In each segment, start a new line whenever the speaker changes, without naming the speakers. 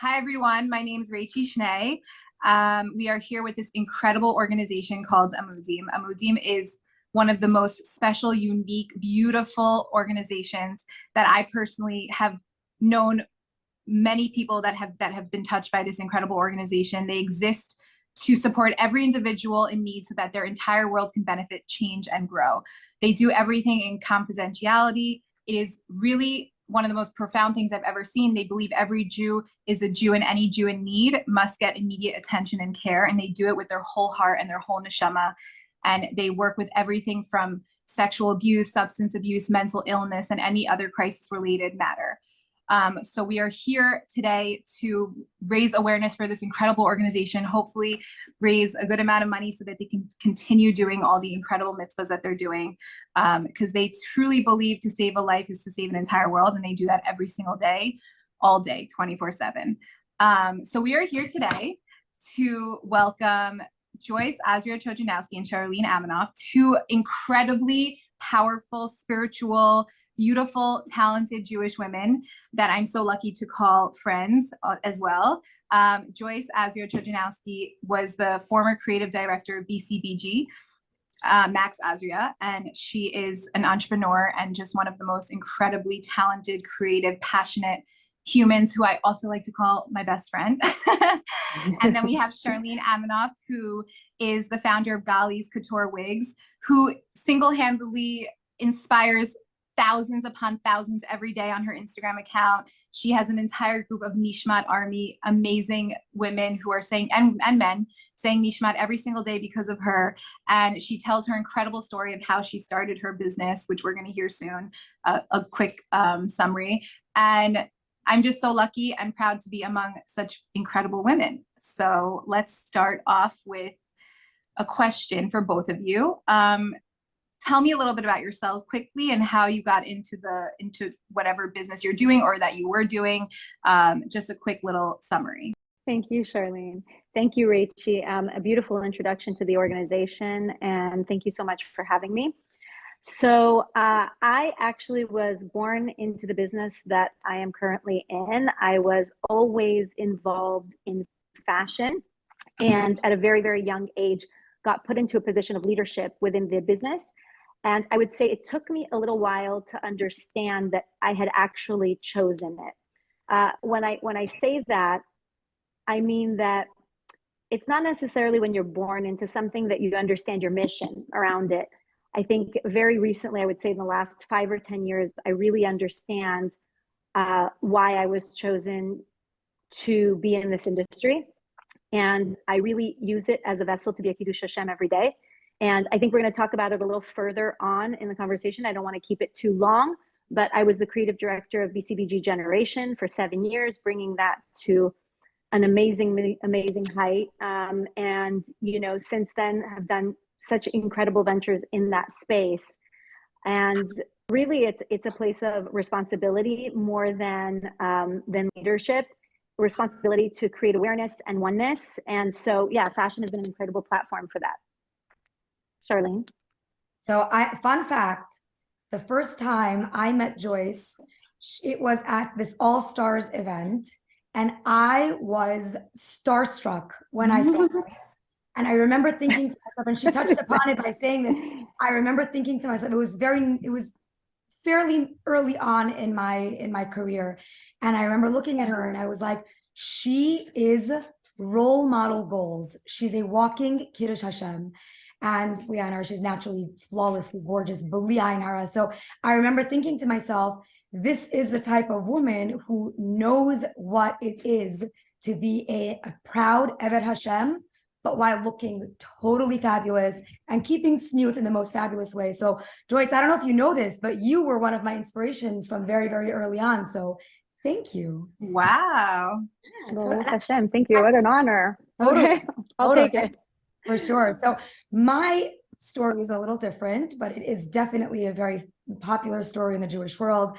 Hi, everyone. My name is Rachie Shnay. We are here with this incredible organization called Amudim. Amudim is one of the most special, unique, beautiful organizations that I personally have known many people that have been touched by this incredible organization. They exist to support every individual in need so that their entire world can benefit, change, and grow. They do everything in confidentiality. It is really one of the most profound things I've ever seen. They believe every Jew is a Jew, and any Jew in need must get immediate attention and care. And they do it with their whole heart and their whole neshama. And they work with everything from sexual abuse, substance abuse, mental illness, and any other crisis-related matter. So we are here today to raise awareness for this incredible organization, hopefully raise a good amount of money so that they can continue doing all the incredible mitzvahs that they're doing, because they truly believe to save a life is to save an entire world, and they do that every single day, all day, 24/7. So we are here today to welcome Joyce, Azria, and Charlene Aminoff, two incredibly powerful, spiritual, beautiful, talented Jewish women that I'm so lucky to call friends as well. Joyce Azria was the former creative director of BCBG, Max Azria, and she is an entrepreneur and just one of the most incredibly talented, creative, passionate humans who I also like to call my best friend. And then we have Charlene Aminoff, who is the founder of Gali's Couture Wigs, who single-handedly inspires thousands upon thousands every day on her Instagram account. She has an entire group of Nishmat Army, amazing women who are saying, and men, saying Nishmat every single day because of her. And she tells her incredible story of how she started her business, which we're going to hear soon, a quick summary. And I'm just so lucky and proud to be among such incredible women. So let's start off with a question for both of you. Tell me a little bit about yourselves quickly and how you got into whatever business you're doing or that you were doing. Just a quick little summary.
Thank you, Charlene. Thank you, Rachie. A beautiful introduction to the organization, and thank you so much for having me. So I actually was born into the business that I am currently in. I was always involved in fashion, and at a very, very young age, got put into a position of leadership within the business. And I would say it took me a little while to understand that I had actually chosen it. When I say that, I mean that it's not necessarily when you're born into something that you understand your mission around it. I think very recently, I would say in the last 5 or 10 years, I really understand why I was chosen to be in this industry. And I really use it as a vessel to be a Kiddush Hashem every day. And I think we're going to talk about it a little further on in the conversation. I don't want to keep it too long, but I was the creative director of BCBG Generation for 7 years, bringing that to an amazing, amazing height. And, you know, since then have done such incredible ventures in that space. And really, it's a place of responsibility more than leadership. Responsibility to create awareness and oneness. And so, yeah, fashion has been an incredible platform for that. Charlene?
So fun fact, the first time I met Joyce, it was at this All Stars event, and I was starstruck when I saw her. And I remember thinking to myself, and she touched upon it by saying this, I remember thinking to myself, it was fairly early on in my career. And I remember looking at her and I was like, she is role model goals. She's a walking Kiddush Hashem. And she's naturally flawlessly gorgeous, b'li ayin hara. So I remember thinking to myself, this is the type of woman who knows what it is to be a proud Eved Hashem, but while looking totally fabulous and keeping tzniut in the most fabulous way. So Joyce, I don't know if you know this, but you were one of my inspirations from very, very early on. So thank you.
Wow.
Well, Hashem, thank you. What an honor. Okay, I'll take it.
For sure. So my story is a little different, but it is definitely a very popular story in the Jewish world.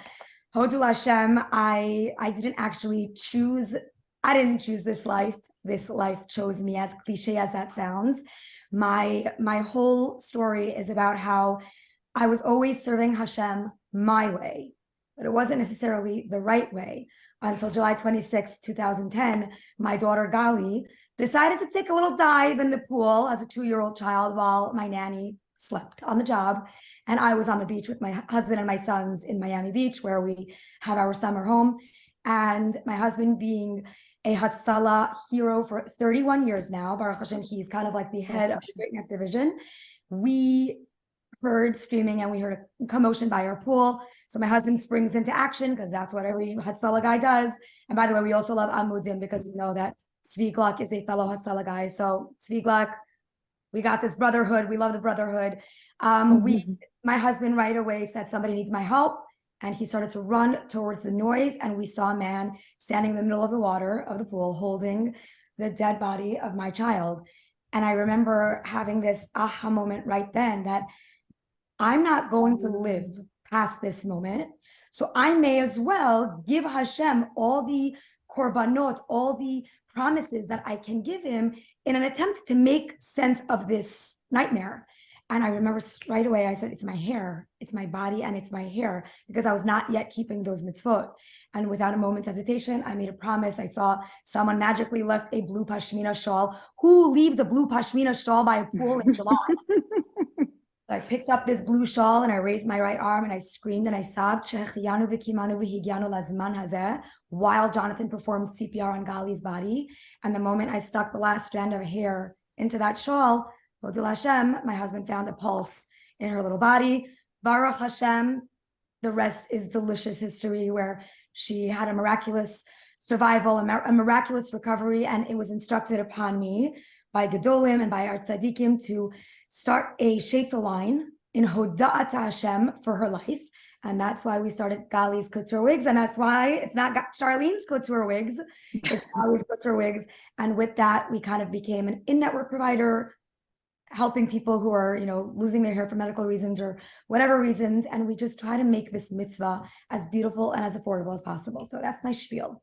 Hodul Hashem, I didn't choose this life. This life chose me, as cliche as that sounds. My whole story is about how I was always serving Hashem my way, but it wasn't necessarily the right way. until July 26, 2010, my daughter Gali decided to take a little dive in the pool as a 2-year-old child while my nanny slept on the job. And I was on the beach with my husband and my sons in Miami Beach, where we have our summer home. And my husband, being a Hatzalah hero for 31 years now, Baruch Hashem, he's kind of like the head of the Great Neck Division. We heard screaming and we heard a commotion by our pool. So my husband springs into action because that's what every Hatzalah guy does. And by the way, we also love Amudim because we know that Tzvi Gluck is a fellow Hatzalah guy. So Tzvi Gluck, we got this brotherhood. We love the brotherhood. My husband right away said, somebody needs my help. And he started to run towards the noise. And we saw a man standing in the middle of the water of the pool, holding the dead body of my child. And I remember having this aha moment right then that I'm not going to live past this moment. So I may as well give Hashem all the korbanot, all the promises that I can give him in an attempt to make sense of this nightmare. And I remember right away, I said, it's my hair, it's my body, and it's my hair, because I was not yet keeping those mitzvot. And without a moment's hesitation, I made a promise. I saw someone magically left a blue pashmina shawl. Who leaves a blue pashmina shawl by a pool in July? I picked up this blue shawl and I raised my right arm and I screamed and I sobbed while Jonathan performed CPR on Gali's body. And the moment I stuck the last strand of hair into that shawl, Hodul Hashem, my husband found a pulse in her little body. Baruch Hashem, the rest is delicious history, where she had a miraculous survival, a miraculous recovery, and it was instructed upon me by Gedolim and by our tzaddikim to start a Sheitel line in Hoda'at Hashem for her life. And that's why we started Gali's Couture Wigs. And that's why it's not Charlene's Couture Wigs, it's Gali's Couture Wigs. And with that, we kind of became an in-network provider, helping people who are, losing their hair for medical reasons or whatever reasons. And we just try to make this mitzvah as beautiful and as affordable as possible. So that's my spiel.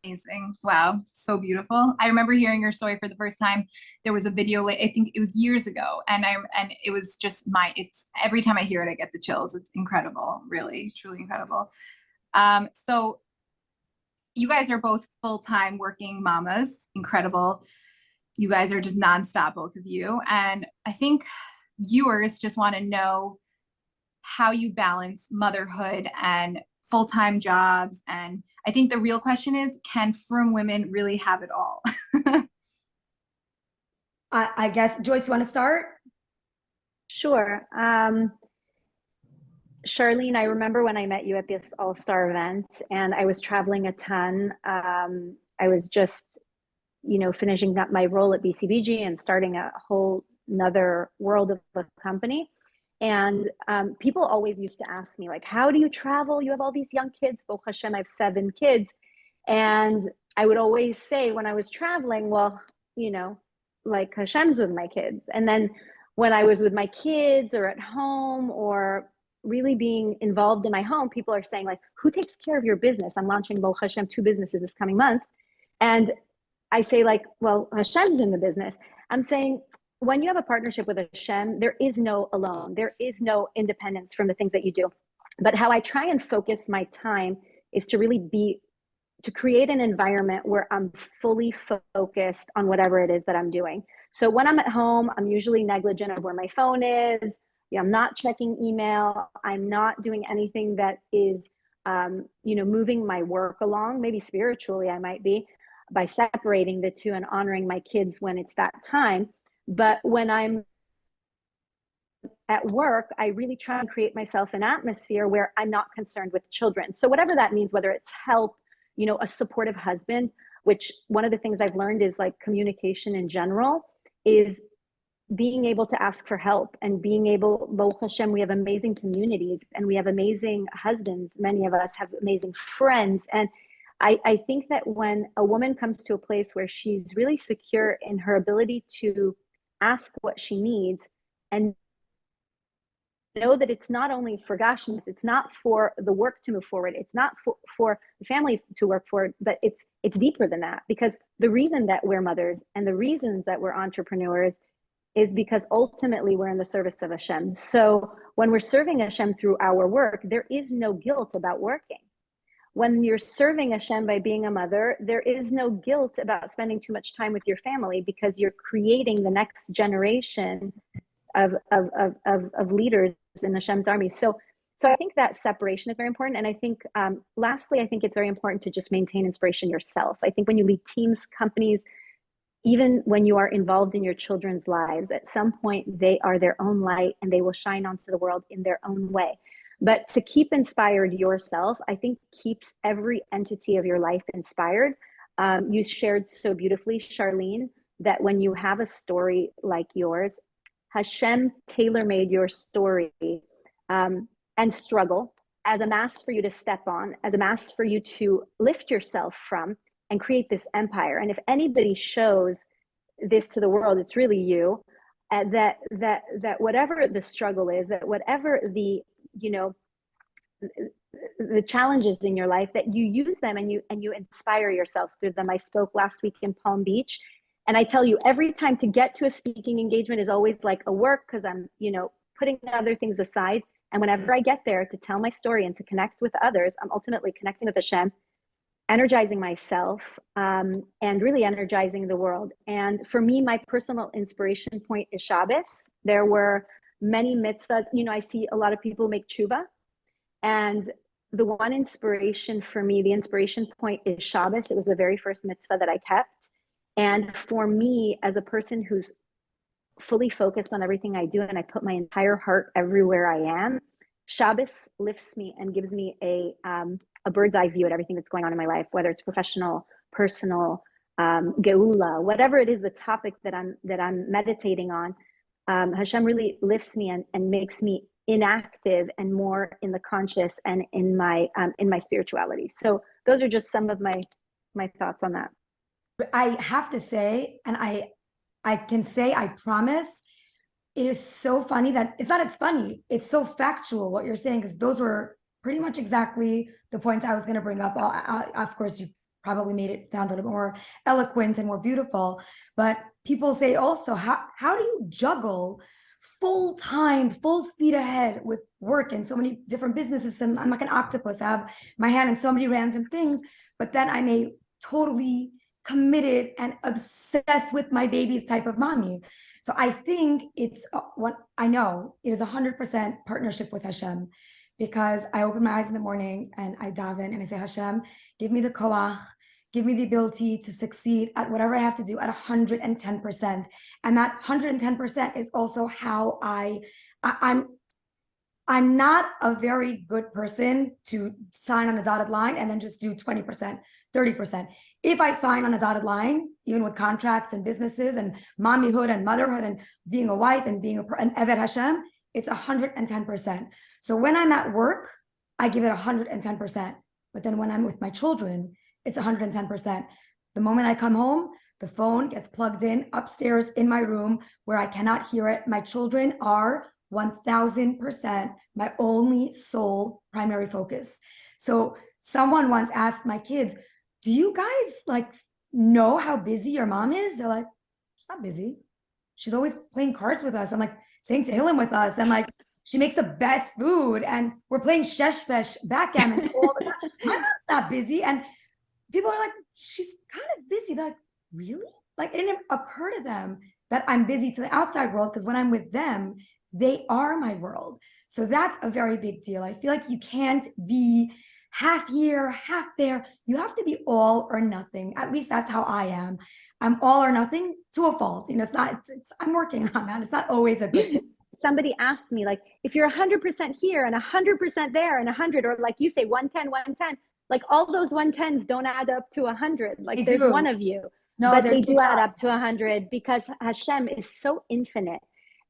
Amazing. Wow. So beautiful. I remember hearing your story for the first time. There was a video, I think it was years ago. And it was just it's every time I hear it, I get the chills. It's incredible. Really, truly incredible. So you guys are both full-time working mamas. Incredible. You guys are just nonstop, both of you. And I think viewers just want to know how you balance motherhood and full-time jobs. And I think the real question is, can frum women really have it all?
I guess, Joyce, you want to start?
Sure. Charlene, I remember when I met you at this All-Star event and I was traveling a ton. I was just, finishing up my role at BCBG and starting a whole nother world of a company. And people always used to ask me, like, how do you travel? You have all these young kids. Baruch Hashem, I have 7 kids. And I would always say when I was traveling, well, like Hashem's with my kids. And then when I was with my kids or at home or really being involved in my home, people are saying, like, who takes care of your business? I'm launching Baruch Hashem 2 businesses this coming month. And I say, like, well, Hashem's in the business. I'm saying, when you have a partnership with Hashem, there is no alone. There is no independence from the things that you do. But how I try and focus my time is to really to create an environment where I'm fully focused on whatever it is that I'm doing. So when I'm at home, I'm usually negligent of where my phone is. I'm not checking email. I'm not doing anything that is, moving my work along. Maybe spiritually I might be, by separating the two and honoring my kids when it's that time. But when I'm at work, I really try and create myself an atmosphere where I'm not concerned with children. So whatever that means, whether it's help, a supportive husband, which one of the things I've learned is, like, communication in general is being able to ask for help and being able, Baruch Hashem, we have amazing communities and we have amazing husbands. Many of us have amazing friends. And I think that when a woman comes to a place where she's really secure in her ability to ask what she needs and know that it's not only for Gashmis, it's not for the work to move forward, it's not for the family to work forward, but it's deeper than that. Because the reason that we're mothers and the reasons that we're entrepreneurs is because ultimately we're in the service of Hashem. So when we're serving Hashem through our work, there is no guilt about working. when you're serving Hashem by being a mother, there is no guilt about spending too much time with your family, because you're creating the next generation of leaders in Hashem's army. So I think that separation is very important. And I think, lastly, I think it's very important to just maintain inspiration yourself. I think when you lead teams, companies, even when you are involved in your children's lives, at some point they are their own light and they will shine onto the world in their own way. But to keep inspired yourself, I think keeps every entity of your life inspired. You shared so beautifully, Charlene, that when you have a story like yours, Hashem tailor-made your story and struggle as a mast for you to step on, as a mast for you to lift yourself from and create this empire. And if anybody shows this to the world, it's really you. That whatever the struggle is, that whatever the challenges in your life, that you use them and you inspire yourselves through them. I spoke last week in Palm Beach, and I tell you, every time to get to a speaking engagement is always like a work, because I'm putting other things aside. And whenever I get there to tell my story and to connect with others, I'm ultimately connecting with Hashem, energizing myself, and really energizing the world. And for me, my personal inspiration point is Shabbos. There were many mitzvahs. I see a lot of people make tshuva, and the one inspiration for me, the inspiration point is Shabbos. It was the very first mitzvah that I kept. And for me, as a person who's fully focused on everything I do, and I put my entire heart everywhere I am, Shabbos lifts me and gives me a bird's eye view at everything that's going on in my life, whether it's professional, personal, geula, whatever it is, the topic that I'm meditating on. Hashem really lifts me and makes me inactive and more in the conscious and in my spirituality. So those are just some of my thoughts on that.
I have to say, and I can say, I promise, it is so funny that it's funny. It's so factual what you're saying, because those were pretty much exactly the points I was going to bring up. Of course, you probably made it sound a little bit more eloquent and more beautiful, but people say also, how do you juggle full time, full speed ahead with work and so many different businesses? And I'm like an octopus. I have my hand in so many random things, but then I'm a totally committed and obsessed with my babies type of mommy. So I think it's what I know it is 100% partnership with Hashem, because I open my eyes in the morning and I daven and I say, Hashem, give me the koach, give me the ability to succeed at whatever I have to do at 110%. And that 110% is also how I'm not a very good person to sign on a dotted line and then just do 20%, 30%. If I sign on a dotted line, even with contracts and businesses and mommyhood and motherhood and being a wife and being an Eved Hashem, it's 110%. So when I'm at work, I give it 110%. But then when I'm with my children, it's 110%. The moment I come home, the phone gets plugged in upstairs in my room where I cannot hear it. My children are 1000% my only sole primary focus. So someone once asked my kids, do you guys know how busy your mom is? They're like, she's not busy. She's always playing cards with us. I'm like saying Tehillim with us. And she makes the best food and we're playing sheshbesh backgammon all the time. My mom's not busy. And people are like, she's kind of busy. They're like, really? It didn't occur to them that I'm busy to the outside world, because when I'm with them, they are my world. So that's a very big deal. I feel like you can't be half here, half there. You have to be all or nothing. At least that's how I am. I'm all or nothing to a fault. I'm working on that. It's not always a good thing.
Somebody asked me, if you're 100% here and 100% there and 100, or like you say, 110, all those 110s don't add up to 100. There's one of you, but they do add up to 100, because Hashem is so infinite.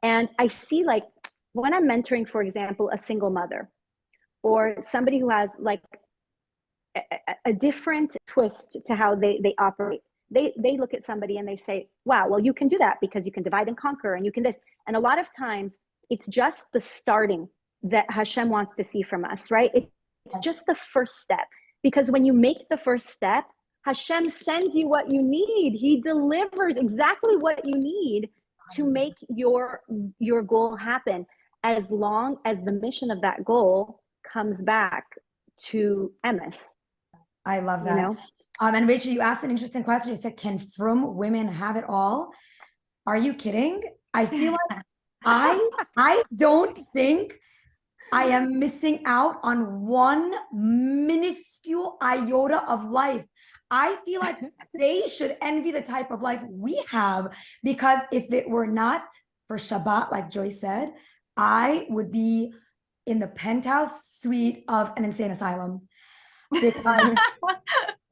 And I see, when I'm mentoring, for example, a single mother, or somebody who has a different twist to how they operate. They look at somebody and they say, wow, well, you can do that because you can divide and conquer and you can this. And a lot of times it's just the starting that Hashem wants to see from us, right? It's just the first step, because when you make the first step, Hashem sends you what you need. He delivers exactly what you need to make your goal happen, as long as the mission of that goal comes back to emes,
I love
You
that.
know?
And Rachel, you asked an interesting question. You said, can frum women have it all? Are you kidding? I feel like I don't think I am missing out on one minuscule iota of life. I feel like they should envy the type of life we have, because if it were not for Shabbat, like Joyce said, I would be in the penthouse suite of an insane asylum. Because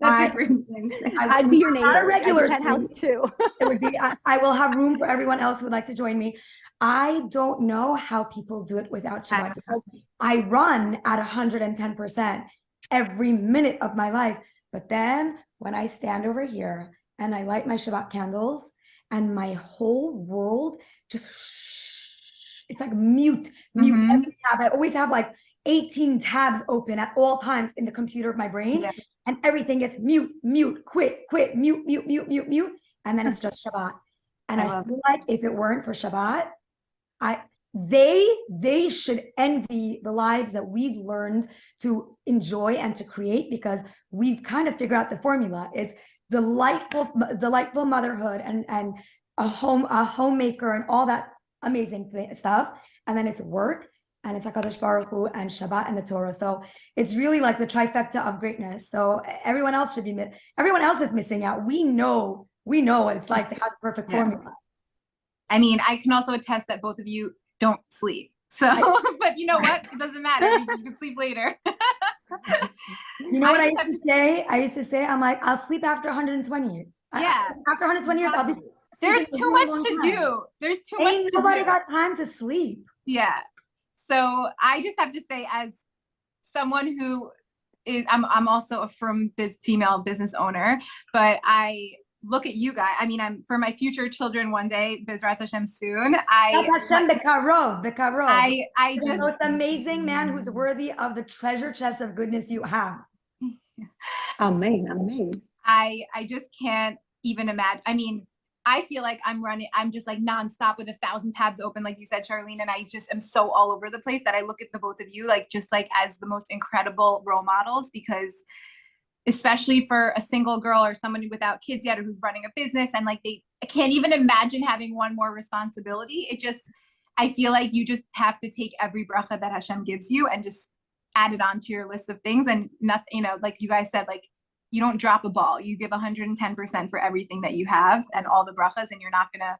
That's
I,
a great thing to say.
I'd be your
not a
neighbor at
regular
the penthouse
suite.
too.
It would be, I will have room for everyone else who would like to join me. I don't know how people do it without Shabbat, because I run at 110% every minute of my life. But then when I stand over here and I light my Shabbat candles and my whole world just, it's like mute every tab. I always have like 18 tabs open at all times in the computer of my brain.
Yeah.
And everything gets mute, quit, mute, mute. And then it's just Shabbat. And I feel like if it weren't for Shabbat, they should envy the lives that we've learned to enjoy and to create, because we've kind of figured out the formula. It's delightful motherhood and a homemaker and all that amazing stuff. And then it's work, and it's HaKadosh Baruch Hu and Shabbat and the Torah. So it's really like the trifecta of greatness. So everyone else is missing out. We know what it's like to have the perfect formula.
I mean, I can also attest that both of you don't sleep. So, but you know what? It doesn't matter. You can sleep later.
You know what I used to say? I used to say, I'm like, I'll sleep after 120.
Yeah.
After 120 years, I'll be.
There's too much to do. There's too much to do.
Nobody got time to sleep.
Yeah. So I just have to say, as someone who is, I'm also a female business owner, but I look at you guys. I mean, I'm for my future children one day, Bezrat Hashem soon. I just the most
amazing man who's worthy of the treasure chest of goodness you have.
Amen.
I just can't even imagine. I mean, I feel like I'm just like nonstop with 1,000 tabs open, like you said, Charlene, and I just am so all over the place that I look at the both of you like just like as the most incredible role models, because especially for a single girl or someone without kids yet or who's running a business, and like I can't even imagine having one more responsibility. I feel like you just have to take every bracha that Hashem gives you and just add it onto your list of things, and nothing, like you guys said, like you don't drop a ball. You give 110% for everything that you have and all the brachas, and you're not gonna,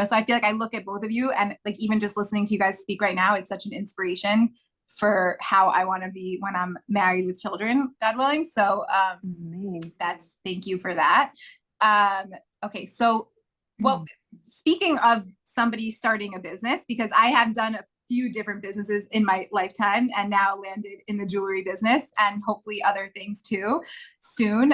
so I feel like I look at both of you, and like even just listening to you guys speak right now, it's such an inspiration for how I want to be when I'm married with children, God willing. So thank you for that. Okay, so speaking of somebody starting a business, because I have done a few different businesses in my lifetime and now landed in the jewelry business and hopefully other things too soon.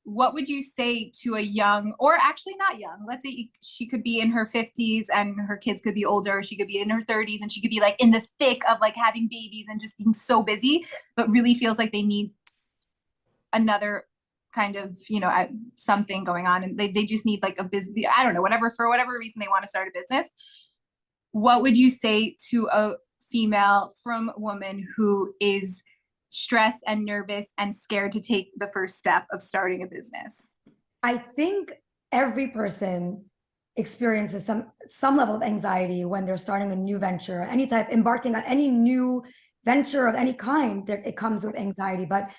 What would you say to a young, or actually not young, let's say she could be in her 50s and her kids could be older, she could be in her 30s and she could be like in the thick of like having babies and just being so busy, but really feels like they need another kind of, something going on, and they just need like a business, I don't know, for whatever reason they want to start a business. What would you say to a female from woman who is stressed and nervous and scared to take the first step of starting a business?
I think every person experiences some level of anxiety when they're starting a new venture, embarking on any new venture of any kind. It comes with anxiety, but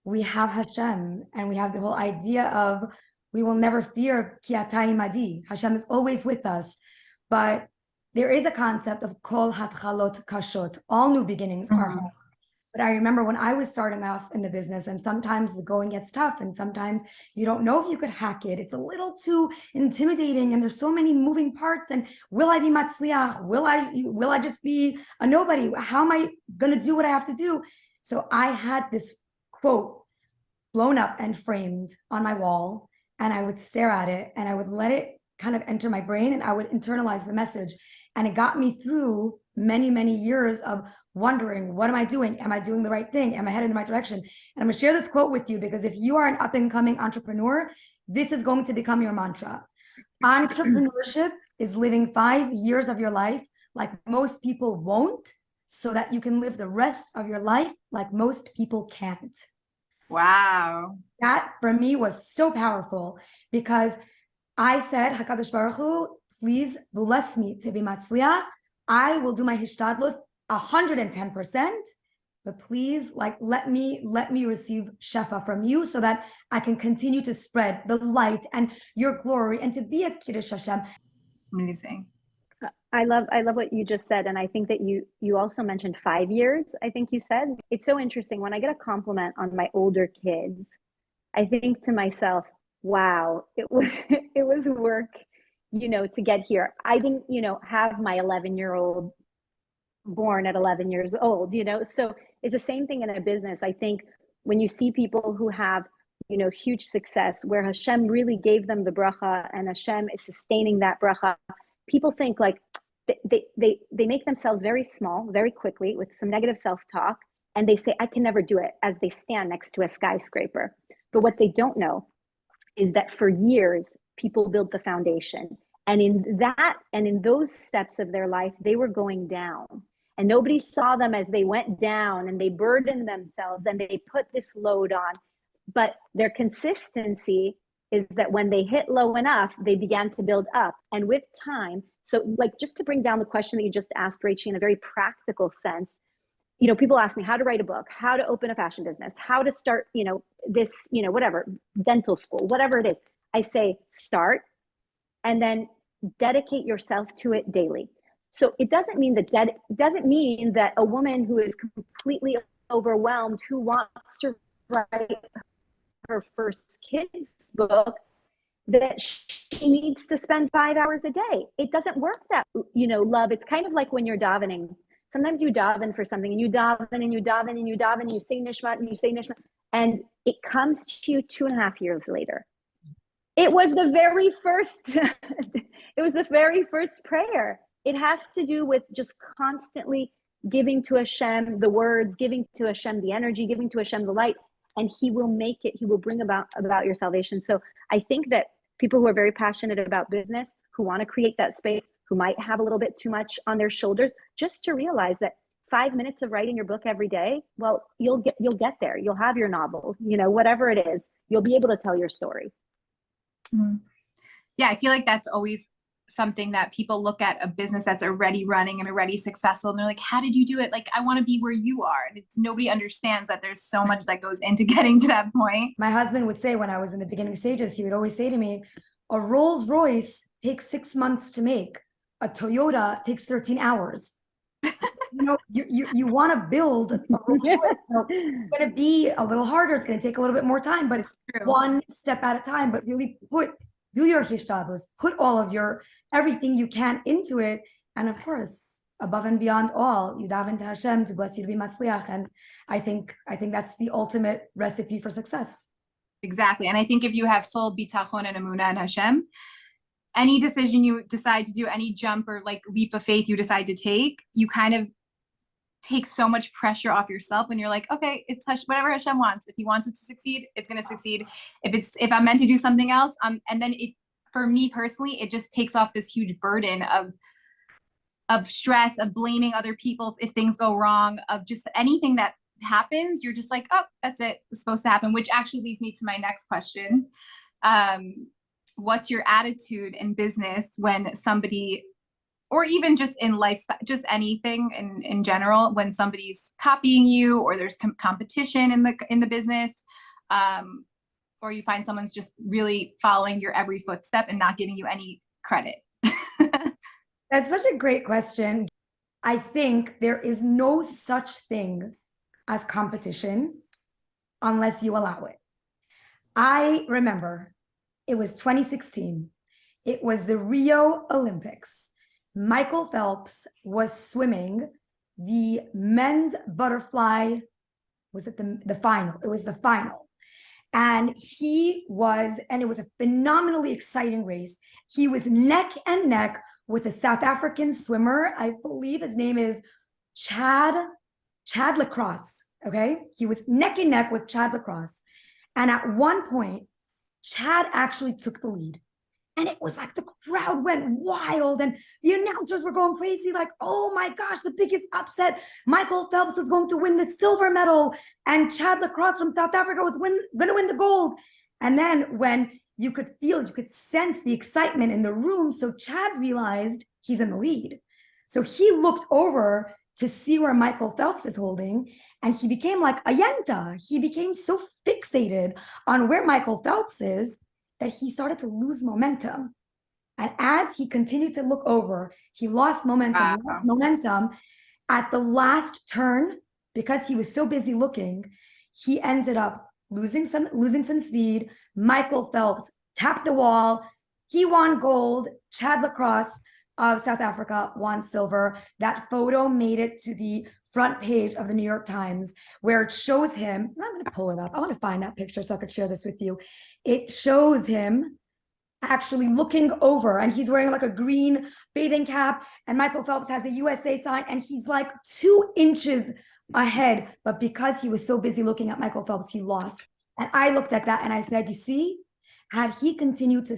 we have Hashem, and we have the whole idea of we will never fear ki ata imadi. Hashem is always with us. But there is a concept of kol hatchalot kashot. All new beginnings are hard. But I remember when I was starting off in the business, and sometimes the going gets tough, and sometimes you don't know if you could hack it. It's a little too intimidating, and there's so many moving parts. And will I be matzliach? Will I just be a nobody? How am I going to do what I have to do? So I had this quote blown up and framed on my wall, and I would stare at it, and I would let it kind of enter my brain, and I would internalize the message. And it got me through many, many years of wondering, what am I doing? Am I doing the right thing? Am I headed in the right direction? And I'm going to share this quote with you, because if you are an up and coming entrepreneur, this is going to become your mantra. Entrepreneurship is living 5 years of your life like most people won't, so that you can live the rest of your life like most people can't.
Wow.
That for me was so powerful because I said, Hakadosh Baruch Hu, please bless me to be matzliach. I will do my hishtadlus 110%, but please, like, let me receive shefa from you so that I can continue to spread the light and your glory and to be a kiddush Hashem.
Amazing.
I love what you just said, and I think that you also mentioned 5 years. I think you said it's so interesting when I get a compliment on my older kids. I think to myself, wow, it was it was work, to get here. I didn't, have my 11-year-old born at 11 years old, so it's the same thing in a business. I think when you see people who have, huge success where Hashem really gave them the bracha and Hashem is sustaining that bracha, people think like they make themselves very small very quickly with some negative self-talk, and they say, I can never do it, as they stand next to a skyscraper. But what they don't know is that for years, people built the foundation. And in those steps of their life, they were going down. And nobody saw them as they went down, and they burdened themselves and they put this load on. But their consistency is that when they hit low enough, they began to build up. And with time, so like just to bring down the question that you just asked, Rachie, in a very practical sense, people ask me how to write a book, how to open a fashion business, how to start, this, whatever, dental school, whatever it is. I say start and then dedicate yourself to it daily. So it doesn't mean that a woman who is completely overwhelmed, who wants to write her first kid's book, that she needs to spend 5 hours a day. It doesn't work that, love. It's kind of like when you're davening. Sometimes you daven for something and you daven and you daven and you daven and you say nishmat and you say nishmat, and it comes to you 2.5 years later. It was the very first prayer. It has to do with just constantly giving to Hashem the words, giving to Hashem the energy, giving to Hashem the light, and He will bring about your salvation. So I think that people who are very passionate about business, who want to create that space, who might have a little bit too much on their shoulders, just to realize that 5 minutes of writing your book every day, well, you'll get there. You'll have your novel, whatever it is, you'll be able to tell your story.
Mm-hmm. Yeah, I feel like that's always something that people look at a business that's already running and already successful, and they're like, how did you do it? Like, I want to be where you are. And nobody understands that there's so much that goes into getting to that point.
My husband would say, when I was in the beginning stages, he would always say to me, a Rolls Royce takes 6 months to make. A Toyota takes 13 hours. You want to build a Rolls Royce, so it's going to be a little harder. It's going to take a little bit more time, but it's one step at a time. But really do your hishtadlus, put all of your everything you can into it, and of course, above and beyond all, you daven to Hashem to bless you to be matzliach. And I think that's the ultimate recipe for success.
Exactly, and I think if you have full bitachon and emunah in Hashem, any decision you decide to do, any jump or like leap of faith you decide to take, you kind of take so much pressure off yourself when you're like, okay, it's whatever Hashem wants. If He wants it to succeed, it's going to succeed. If I'm meant to do something else, and then for me personally, it just takes off this huge burden of stress, of blaming other people if things go wrong, of just anything that happens. You're just like, oh, that's it. It's supposed to happen, which actually leads me to my next question. What's your attitude in business when somebody, or even just in life, just anything in general, when somebody's copying you, or there's competition in the business, or you find someone's just really following your every footstep and not giving you any credit?
That's such a great question. I think there is no such thing as competition unless you allow it. I remember it was 2016. It was the Rio Olympics. Michael Phelps was swimming the men's butterfly. Was it the final? It was the final. And it was a phenomenally exciting race. He was neck and neck with a South African swimmer. I believe his name is Chad Lacrosse. Okay. He was neck and neck with Chad Lacrosse. And at one point, Chad actually took the lead. And it was like the crowd went wild and the announcers were going crazy, like, oh my gosh, the biggest upset. Michael Phelps is going to win the silver medal, and Chad Lacrosse from South Africa was going to win the gold. And then when you could sense the excitement in the room. So Chad realized he's in the lead. So he looked over to see where Michael Phelps is holding, and he became like a yenta. He became so fixated on where Michael Phelps is that he started to lose momentum. And as he continued to look over, he lost momentum. At the last turn, because he was so busy looking, he ended up losing some speed. Michael Phelps tapped the wall. He won gold. Chad Lacrosse of South Africa won silver. That photo made it to the front page of the New York Times, where it shows him. I'm going to pull it up. I want to find that picture so I could share this with you. It shows him actually looking over, and he's wearing like a green bathing cap, and Michael Phelps has a USA sign, and he's like 2 inches ahead. But because he was so busy looking at Michael Phelps, he lost. And I looked at that and I said, you see, had he continued to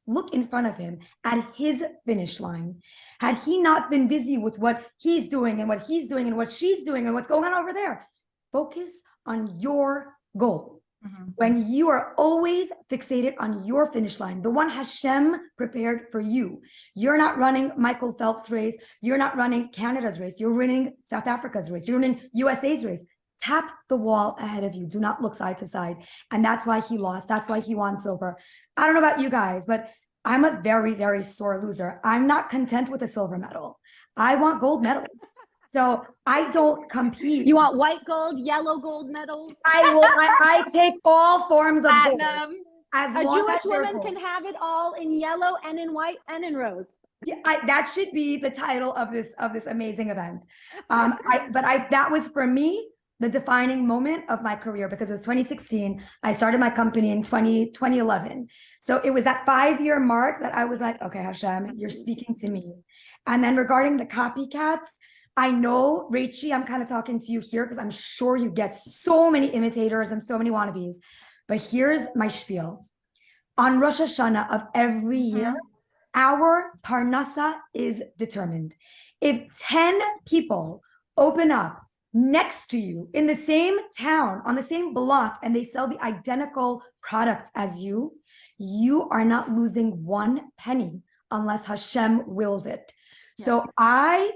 look in front of him at his finish line, had he not been busy with what he's doing and what he's doing and what she's doing and what's going on over there, focus on your goal. When you are always fixated on your finish line, the one Hashem prepared for you. You're not running Michael Phelps' race. You're not running Canada's race. You're running South Africa's race. You're running USA's race. Tap the wall ahead of you. Do not look side to side. And that's why he lost. That's why he won silver. I don't know about you guys, but I'm a very, very sore loser. I'm not content with a silver medal. I want gold medals. So I don't compete.
You want white gold, yellow gold medals?
I take all forms of gold.
As a Jewish woman can have it all in yellow and in white and in rose.
Yeah, that should be the title of this amazing event. That was for me the defining moment of my career, because it was 2016. I started my company in 2011. So it was that 5-year mark that I was like, okay, Hashem, you're speaking to me. And then regarding the copycats, I know, Rachie, I'm kind of talking to you here because I'm sure you get so many imitators and so many wannabes. But here's my spiel. On Rosh Hashanah of every year, our parnasa is determined. If 10 people open up next to you in the same town, on the same block, and they sell the identical products as you, you are not losing 1 penny unless Hashem wills it. Yeah. So I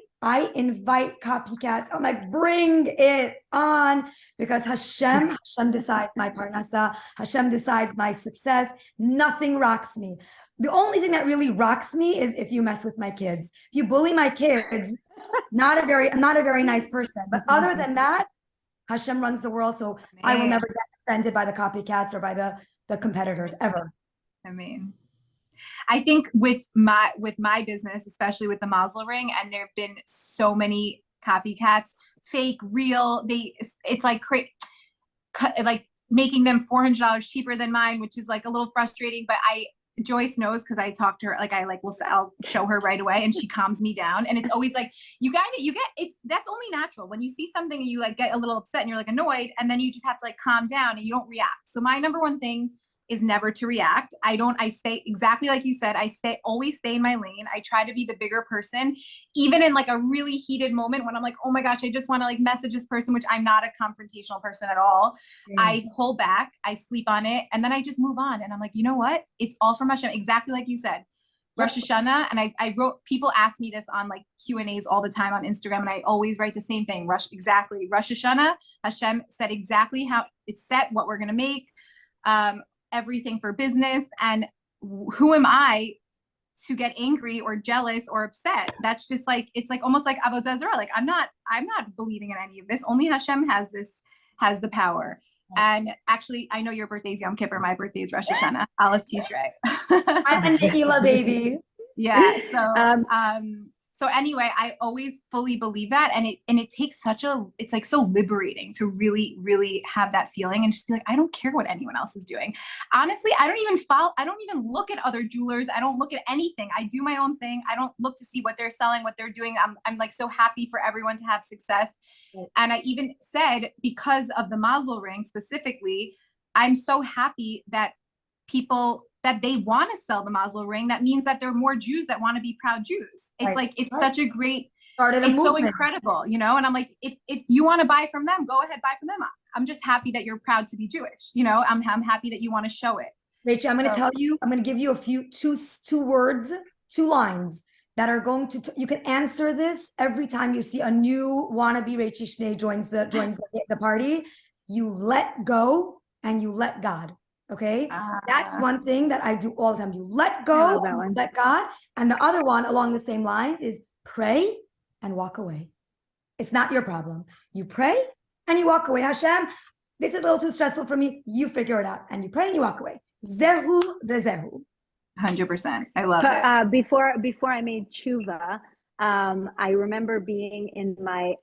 invite copycats. I'm like, bring it on, because Hashem decides my parnasa. Hashem decides my success. Nothing rocks me. The only thing that really rocks me is if you mess with my kids. If you bully my kids, I'm not a very nice person. But other than that, Hashem runs the world. So I will never get offended by the copycats or by the competitors ever.
I think with my business, especially with the Mazel Ring, and there have been so many copycats, fake, real. It's like making them $400 cheaper than mine, which is like a little frustrating. But Joyce knows, because I talk to her, I'll show her right away, and she calms me down. And it's always like, that's only natural. When you see something and you like get a little upset and you're like annoyed, and then you just have to like calm down and you don't react. So my number one thing is never to react. I stay exactly like you said. Always stay in my lane. I try to be the bigger person, even in like a really heated moment when I'm like, oh my gosh, I just want to like message this person, which I'm not a confrontational person at all. I pull back, I sleep on it, and then I just move on. And I'm like, you know what? It's all from Hashem. Exactly like you said. Rosh Hashanah, and I wrote, people ask me this on like Q&As all the time on Instagram, and I always write the same thing. Rosh Hashanah, Hashem said exactly how it's set, what we're going to make. Everything for business, and who am I to get angry or jealous or upset? That's just like, it's like almost like Avodah Zarah. Like I'm not believing in any of this. Only Hashem has the power. And actually, I know your birthday is Yom Kippur. My birthday is Rosh Hashanah. Aleph Tishrei.
I'm a Ne'ilah baby.
Yeah. So anyway, I always fully believe that. And it takes it's like so liberating to really, really have that feeling and just be like, I don't care what anyone else is doing. Honestly, I don't even look at other jewelers. I don't look at anything. I do my own thing. I don't look to see what they're selling, what they're doing. I'm like so happy for everyone to have success. And I even said, because of the Mazel Ring specifically, I'm so happy that people that they want to sell the mazel ring, that means that there are more Jews that want to be proud Jews. It's
Right.
like, it's
Right.
such a great,
Started a
it's so
movement.
incredible, you know? And I'm like, if you want to buy from them, go ahead, buy from them. I'm just happy that you're proud to be Jewish. You know, I'm happy that you want to show it.
Rachie, I'm going to tell you, I'm going to give you two words, two lines that are going to, you can answer this every time you see a new wannabe Rachie Shnay joins the party. You let go and you let God. Okay. That's one thing that I do all the time. You let go and you let God. And the other one along the same line is pray and walk away. It's not your problem. You pray and you walk away. Hashem, this is a little too stressful for me. You figure it out. And you pray and you walk away. Zehu vezehu.
100%. I love it.
Before I made tshuva, I remember being in my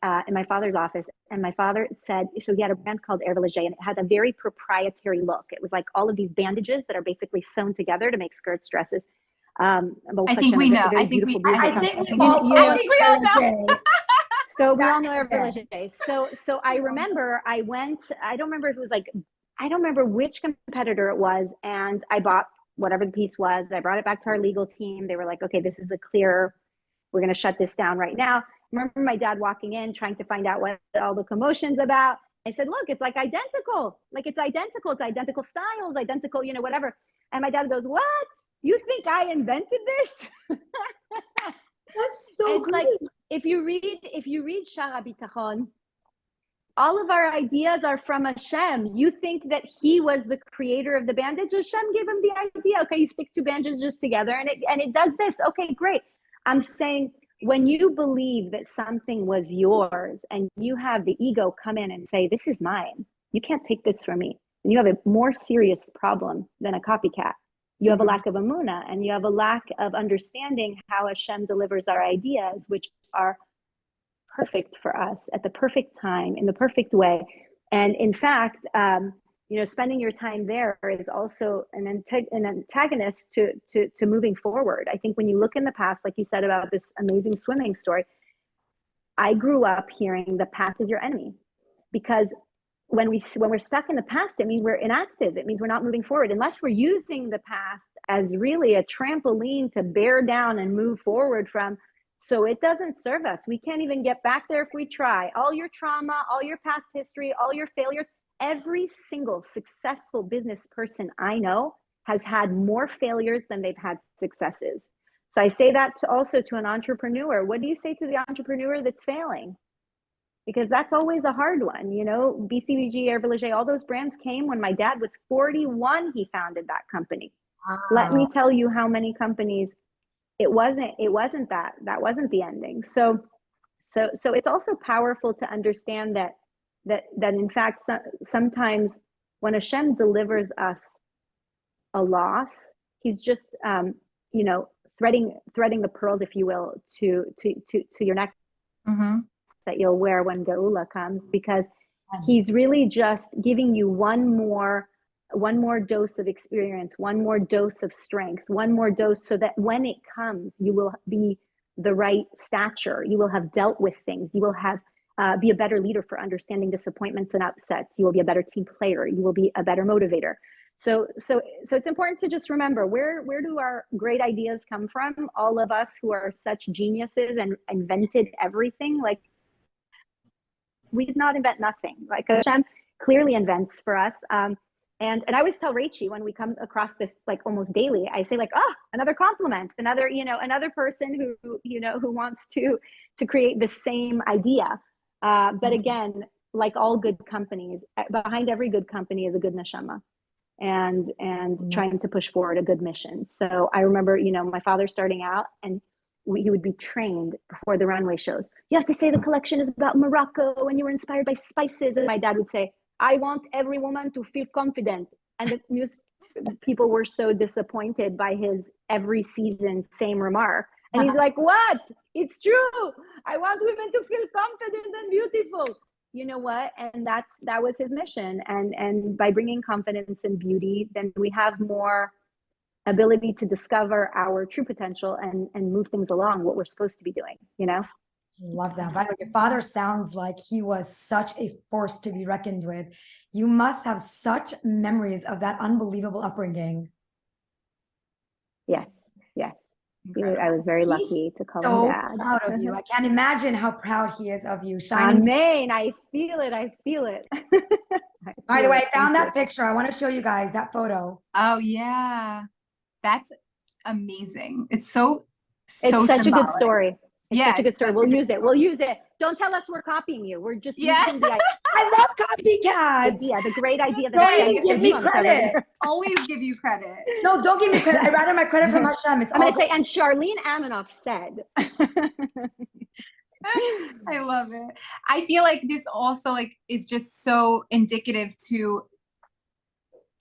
father's office, and my father said, so he had a brand called Hervé Leger, and it had a very proprietary look. It was like all of these bandages that are basically sewn together to make skirts, dresses.
I think we know. I think we all know.
So we all know Hervé Leger. So I remember I don't remember if it was like, I don't remember which competitor it was, and I bought whatever the piece was. I brought it back to our legal team. They were like, okay, this is we're going to shut this down right now. I remember my dad walking in, trying to find out what all the commotion's about. I said, look, it's like identical. Like it's identical styles, identical, you know, whatever. And my dad goes, what? You think I invented this?
That's so
good. Like, if you read Shara Bitachon, all of our ideas are from Hashem. You think that he was the creator of the bandage? Hashem gave him the idea. Okay, you stick two bandages together and it does this. Okay, great. I'm saying when you believe that something was yours and you have the ego come in and say, this is mine, you can't take this from me. And you have a more serious problem than a copycat. You have a lack of emunah, and you have a lack of understanding how Hashem delivers our ideas, which are perfect for us at the perfect time, in the perfect way. And in fact, you know, spending your time there is also an antagonist to moving forward. I think when you look in the past, like you said about this amazing swimming story, I grew up hearing the past is your enemy, because when we're stuck in the past, it means we're inactive. It means we're not moving forward, unless we're using the past as really a trampoline to bear down and move forward from. So it doesn't serve us. We can't even get back there if we try. All your trauma, all your past history, all your failures, every single successful business person I know has had more failures than they've had successes. So I say that also to an entrepreneur. What do you say to the entrepreneur that's failing? Because that's always a hard one. You know, BCBG, Hervé Leger, all those brands came when my dad was 41. He founded that company. Wow. Let me tell you how many companies. It wasn't that wasn't the ending. So it's also powerful to understand that in fact sometimes when Hashem delivers us a loss, he's just you know, threading the pearls, if you will, to your neck, that you'll wear when Geula comes, because he's really just giving you one more dose of experience, one more dose of strength, one more dose, so that when it comes, you will be the right stature. You will have dealt with things. You will have be a better leader for understanding disappointments and upsets. You will be a better team player. You will be a better motivator. So it's important to just remember, where do our great ideas come from? All of us who are such geniuses and invented everything. Like, we did not invent nothing. Like, Hashem clearly invents for us. And I always tell Rachie, when we come across this, like almost daily, I say like, oh, another compliment, another person who wants to create the same idea. But again, like all good companies, behind every good company is a good neshama, and trying to push forward a good mission. So I remember, my father starting out, and he would be trained before the runway shows. You have to say the collection is about Morocco and you were inspired by spices. And my dad would say, I want every woman to feel confident. And the people were so disappointed by his every season same remark. And he's like, what? It's true. I want women to feel confident and beautiful. You know what? And that was his mission. And by bringing confidence and beauty, then we have more ability to discover our true potential and move things along, what we're supposed to be doing,
Love that. By the way, your father sounds like he was such a force to be reckoned with. You must have such memories of that unbelievable upbringing.
Yes, yes.
Incredible.
I was very
He's
lucky to call him
so
dad.
proud of you. I can't imagine how proud he is of you. Shining.
Amen. I feel it. I feel it.
By the way, I found
Thank
that picture. I want to show you guys that photo.
Oh yeah, that's amazing. It's so
It's such
symbolic.
a good story. It's
Yeah,
such a good
it's
story.
such
We'll
a good
use it. We'll use it. Don't tell us we're copying you. We're just
Yeah.
using the
I love copycats.
idea, the great idea that
Don't
I
even give me credit.
Always give you credit.
No, don't give me credit. I'd rather my credit from Hashem. It's
I'm
all
going to say, and Charlene Aminoff said.
I love it. I feel like this also like is just so indicative to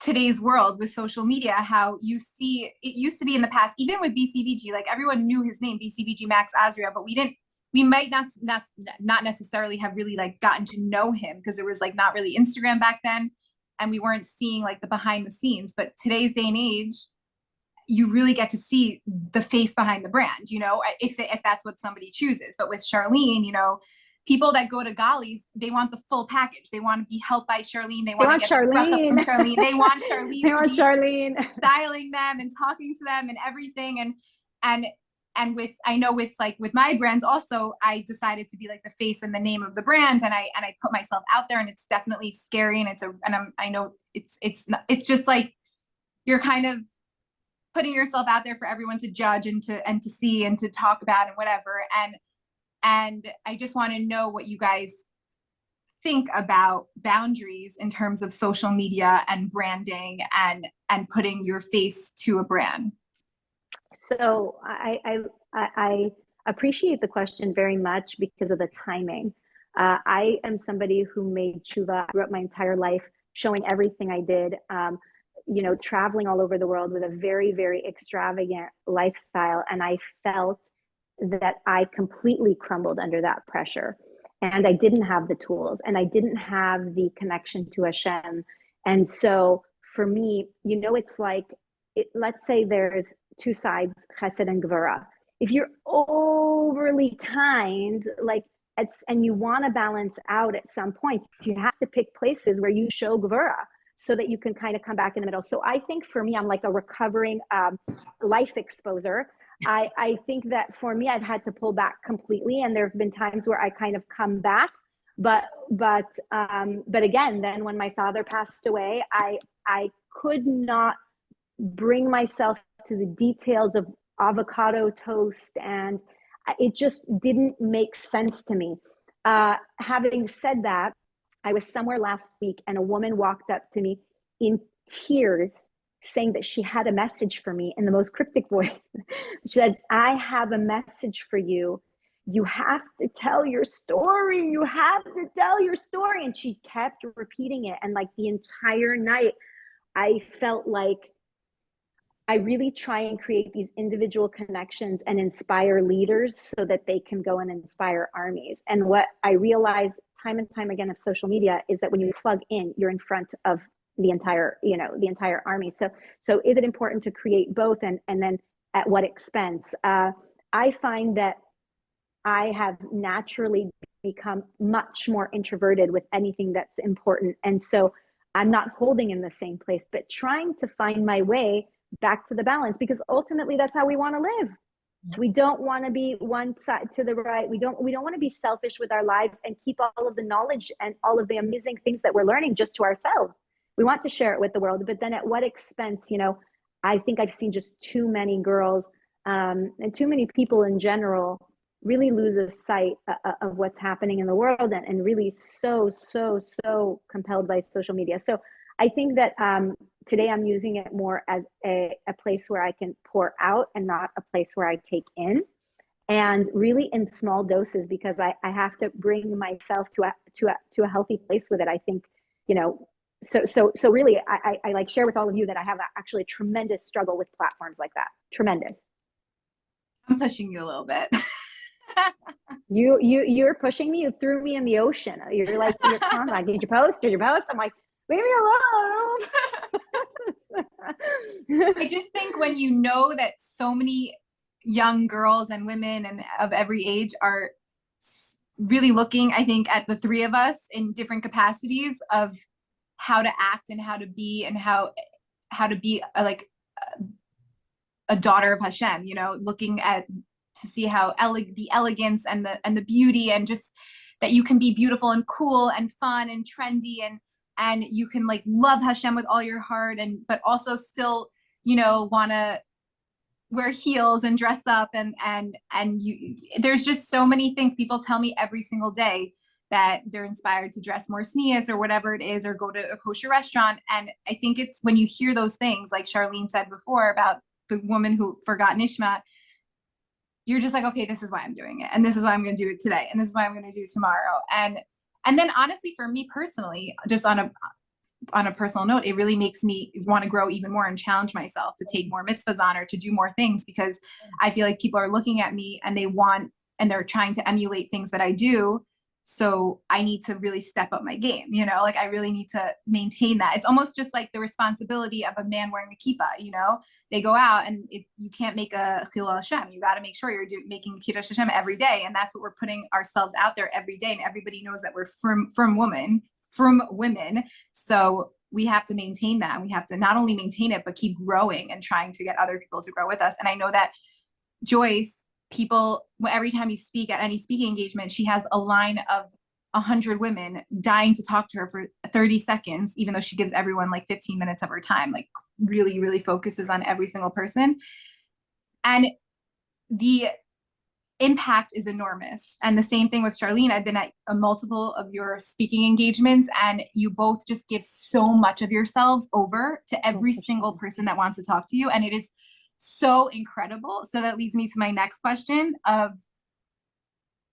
today's world with social media, how you see it used to be in the past, even with BCBG, like everyone knew his name, BCBG Max Azria, but we might not necessarily have really like gotten to know him because there was like not really Instagram back then, and we weren't seeing like the behind the scenes. But today's day and age, you really get to see the face behind the brand, you know, if that's what somebody chooses. But with Charlene, you know, people that go to Gollies, they want the full package. They want to be helped by Charlene. They want to get the breath up from Charlene. They want Charlene to be styling them and talking to them and everything. And with, I know with like with my brands also, I decided to be like the face and the name of the brand, and I put myself out there, and it's definitely scary, and I know it's just like you're kind of putting yourself out there for everyone to judge and to see and to talk about and whatever. And I just want to know what you guys think about boundaries in terms of social media and branding and putting your face to a brand.
So I appreciate the question very much because of the timing. I am somebody who made tshuva. I grew up my entire life showing everything I did. You know, traveling all over the world with a very, very extravagant lifestyle. And I felt that I completely crumbled under that pressure. And I didn't have the tools, and I didn't have the connection to Hashem. And so for me, you know, it's like, let's say there's two sides, chesed and gvura. If you're overly kind, like, and you want to balance out at some point, you have to pick places where you show gvura, so that you can kind of come back in the middle. So I think for me, I'm like a recovering life exposer. I think that for me, I've had to pull back completely, and there have been times where I kind of come back. But again, then when my father passed away, I could not bring myself to the details of avocado toast, and it just didn't make sense to me. Having said that, I was somewhere last week, and a woman walked up to me in tears saying that she had a message for me in the most cryptic voice. She said, I have a message for you. You have to tell your story. You have to tell your story. And she kept repeating it. And like the entire night, I felt like I really try and create these individual connections and inspire leaders so that they can go and inspire armies. And what I realize time and time again of social media is that when you plug in, you're in front of the entire, you know, the entire army. So is it important to create both, and then at what expense? I find that I have naturally become much more introverted with anything that's important. And so I'm not holding in the same place, but trying to find my way back to the balance, because ultimately that's how we want to live. We don't want to be one side to the right. We don't want to be selfish with our lives and keep all of the knowledge and all of the amazing things that we're learning just to ourselves. We want to share it with the world, but then at what expense? You know, I think I've seen just too many girls and too many people in general really lose a sight of what's happening in the world, and really so compelled by social media. So I think that today I'm using it more as a place where I can pour out and not a place where I take in, and really in small doses, because I have to bring myself to a healthy place with it. I think, you know, so really I like share with all of you that I have actually a tremendous struggle with platforms like that. Tremendous.
I'm pushing you a little bit.
You're pushing me. You threw me in the ocean. You're like, you're like, did you post? I'm like, leave me alone.
I just think when you know that so many young girls and women and of every age are really looking, I think, at the three of us in different capacities of how to act and how to be, and how to be like a daughter of Hashem, you know, looking at to see how the elegance and the beauty, and just that you can be beautiful and cool and fun and trendy, and you can like love Hashem with all your heart, and but also still, you know, want to wear heels and dress up, and you, there's just so many things. People tell me every single day that they're inspired to dress more sneas or whatever it is, or go to a kosher restaurant. And I think it's when you hear those things, like Charlene said before about the woman who forgot Nishmat, you're just like, okay, this is why I'm doing it, and this is why I'm going to do it today, and this is why I'm going to do it tomorrow. And then honestly, for me personally, just on a personal note, it really makes me want to grow even more and challenge myself to take more mitzvahs on, or to do more things, because I feel like people are looking at me and they're trying to emulate things that I do. So I need to really step up my game, you know, like I really need to maintain that. It's almost just like the responsibility of a man wearing a kippah, you know, they go out and you can't make a chilul Hashem. You got to make sure you're making kiddush Hashem every day. And that's what we're putting ourselves out there every day. And everybody knows that we're from women. So we have to maintain that. We have to not only maintain it, but keep growing and trying to get other people to grow with us. And I know that Joyce, people, every time you speak at any speaking engagement, she has a line of 100 women dying to talk to her for 30 seconds, even though she gives everyone like 15 minutes of her time, like really, really focuses on every single person. And the impact is enormous. And the same thing with Charlene. I've been at a multiple of your speaking engagements, and you both just give so much of yourselves over to every single person that wants to talk to you. And it is so incredible. So that leads me to my next question of,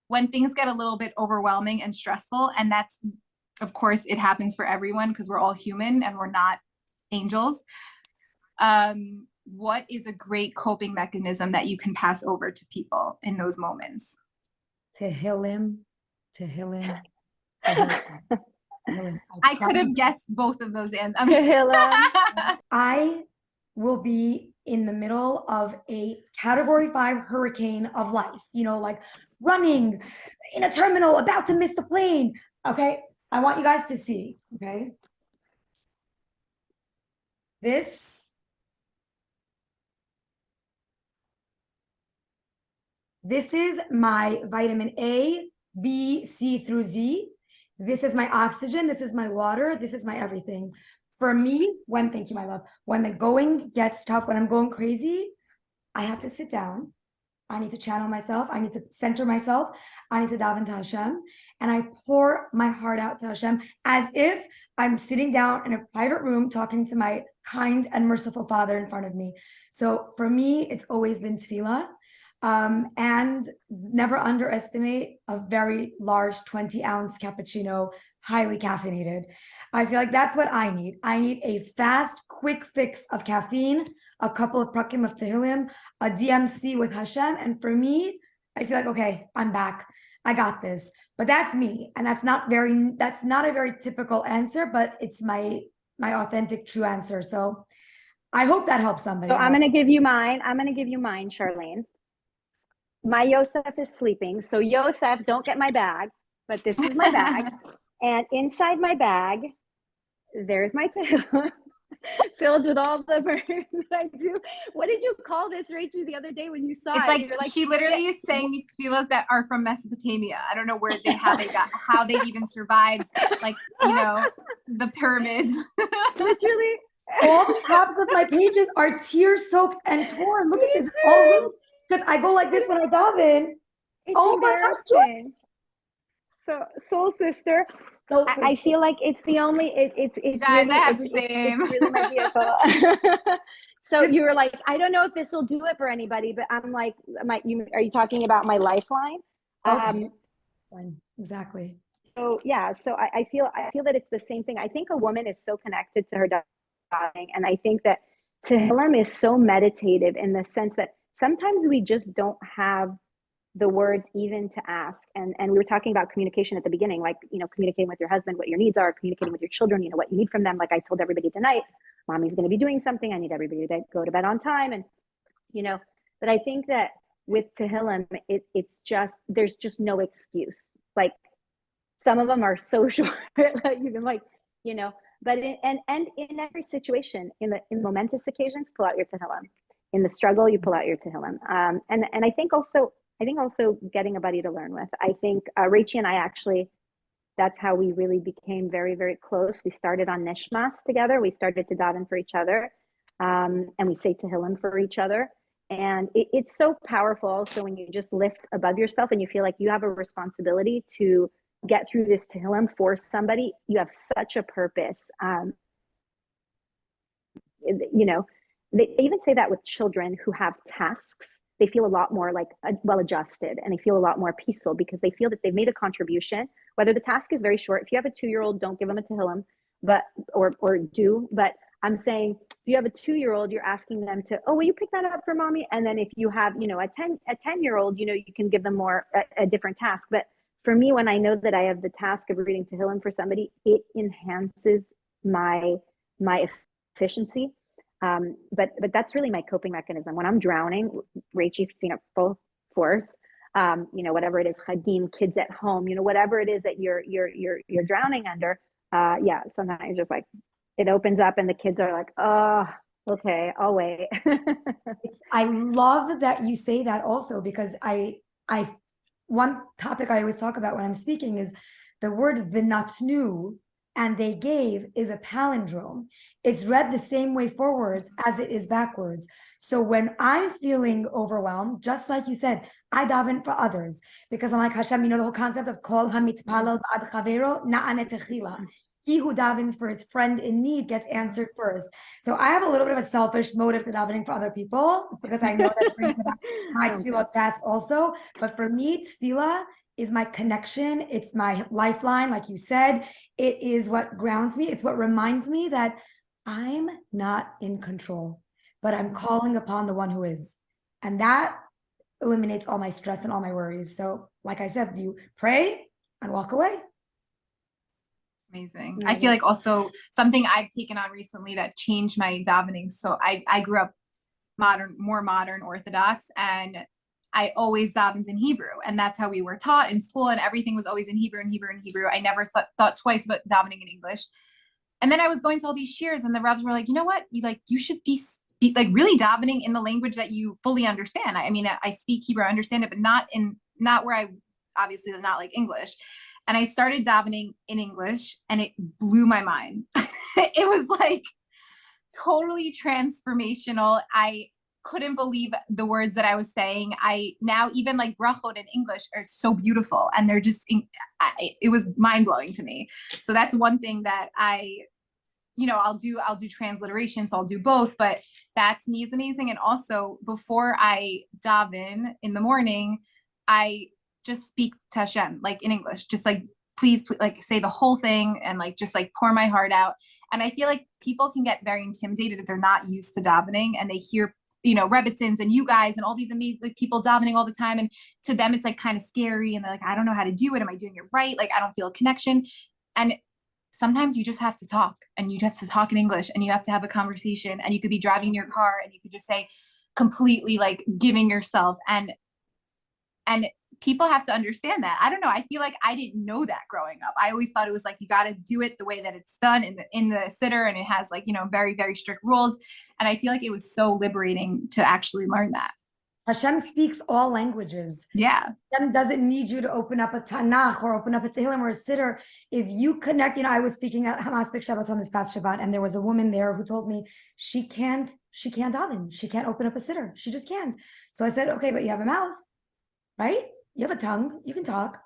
when things get a little bit overwhelming and stressful, and that's, of course, it happens for everyone because we're all human and we're not angels. What is a great coping mechanism that you can pass over to people in those moments?
Tehillim, Tehillim, Tehillim, Tehillim.
I could have guessed both of those answers.
I will be in the middle of a category 5 hurricane of life, you know, like running in a terminal, about to miss the plane. Okay. I want you guys to see. Okay. This is my vitamin A, B, C through Z. This is my oxygen. This is my water. This is my everything. For me, thank you, my love, when the going gets tough, when I'm going crazy, I have to sit down. I need to channel myself. I need to center myself. I need to daven to Hashem. And I pour my heart out to Hashem as if I'm sitting down in a private room talking to my kind and merciful Father in front of me. So for me, it's always been tefillah. And never underestimate a very large 20-ounce cappuccino, highly caffeinated. I feel like that's what I need. I need a fast, quick fix of caffeine, a couple of prakim of Tehillim, a DMC with Hashem. And for me, I feel like, okay, I'm back. I got this. But that's me. And that's not a very typical answer, but it's my authentic, true answer. So I hope that helps somebody.
So I'm going to give you mine. Charlene. My Yosef is sleeping. So Yosef, don't get my bag, but this is my bag. And inside my bag, there's my Tehillim filled with all the burns that I do. What did you call this, Rachie, the other day when you saw it?
It's like she literally is saying these tefillos that are from Mesopotamia. I don't know how they even survived, like, you know, the pyramids.
Literally.
All the tops of my pages are tear-soaked and torn. Look at this. It's all because I go like this when I daven. Oh my gosh.
So, soul sister. I feel like it's the only, it's
guys, really, I have the same.
It's really my vehicle. So you were like, I don't know if this will do it for anybody, but I'm like, are you talking about my lifeline?
Okay. Fine. Exactly.
So yeah, so I feel that it's the same thing. I think a woman is so connected to her davening, and I think that Tehillim is so meditative in the sense that sometimes we just don't have the words even to ask. And we were talking about communication at the beginning, like, you know, communicating with your husband what your needs are, communicating with your children, you know, what you need from them. Like I told everybody tonight, mommy's going to be doing something. I need everybody to go to bed on time. And, you know, but I think that with Tehillim, it's just, there's just no excuse. Like some of them are so short, like, even like, you know, but in every situation, in the momentous occasions, pull out your Tehillim. in the struggle, you pull out your Tehillim. And I think also getting a buddy to learn with. I think Rachie and I actually, that's how we really became very, very close. We started on Nishmas together. We started to daven for each other, and we say Tehillim for each other. And it's so powerful also when you just lift above yourself and you feel like you have a responsibility to get through this Tehillim for somebody. You have such a purpose. You know, they even say that with children who have tasks. They feel a lot more like well-adjusted, and they feel a lot more peaceful because they feel that they've made a contribution, whether the task is very short. If you have a 2-year-old, don't give them a Tehillim, or do, but I'm saying, if you have a 2-year-old, you're asking them to, oh, will you pick that up for mommy? And then if you have, you know, a 10-year-old, you know, you can give them more, a different task. But for me, when I know that I have the task of reading Tehillim for somebody, it enhances my efficiency. But that's really my coping mechanism. When I'm drowning, Rachie's seen it full force. You know, whatever it is, Chagim, kids at home, you know, whatever it is that you're drowning under. Yeah, sometimes just like it opens up and the kids are like, oh, okay, I'll wait.
I love that you say that also, because one topic I always talk about when I'm speaking is the word vinatnu, and they gave, is a palindrome. It's read the same way forwards as it is backwards. So when I'm feeling overwhelmed, just like you said, I daven for others, because I'm like, Hashem, you know the whole concept of kol hamitpalel ba'ad chavero na'aneh techila. He who davens for his friend in need gets answered first. So I have a little bit of a selfish motive to davening for other people, because I know that brings about my tefillah fast also. But for me, tefillah is my connection. It's my lifeline, like you said. It is what grounds me. It's what reminds me that I'm not in control, but I'm calling upon the one who is. And that eliminates all my stress and all my worries. So like I said, you pray and walk away.
Amazing. I feel like also something I've taken on recently that changed my davening. So I grew up more modern Orthodox, and I always davened in Hebrew, and that's how we were taught in school, and everything was always in Hebrew and Hebrew and Hebrew. I never thought twice about davening in English. And then I was going to all these shiurs, and the Rebs were like, you know what? You should be like really davening in the language that you fully understand. I mean, I speak Hebrew, I understand it, but not where I obviously not like English. And I started davening in English, and it blew my mind. It was like totally transformational. I couldn't believe the words that I was saying. I now even like brachot in English are so beautiful, and they're just, it was mind blowing to me. So that's one thing that I'll do transliteration, so I'll do both, but that to me is amazing. And also before I daven in the morning, I just speak to Hashem, like in English, just like, please, like say the whole thing and like, just like pour my heart out. And I feel like people can get very intimidated if they're not used to davening, and they hear, Rebbitzins and you guys and all these amazing like, people davening all the time. And to them, it's like kind of scary. And they're like, I don't know how to do it. Am I doing it right? Like, I don't feel a connection. And sometimes you just have to talk, and you have to talk in English, and you have to have a conversation, and you could be driving in your car and you could just say completely like giving yourself, and people have to understand that. I don't know. I feel like I didn't know that growing up. I always thought it was like, you got to do it the way that it's done in the sitter. And it has like, very, very strict rules. And I feel like it was so liberating to actually learn that.
Hashem speaks all languages.
Yeah.
Hashem doesn't need you to open up a Tanakh or open up a Tehillim or a sitter. If you connect, I was speaking at Hamaspik Shabbat on this past Shabbat, and there was a woman there who told me she can't daven. She can't open up a sitter. She just can't. So I said, okay, but you have a mouth, right? You have a tongue, you can talk.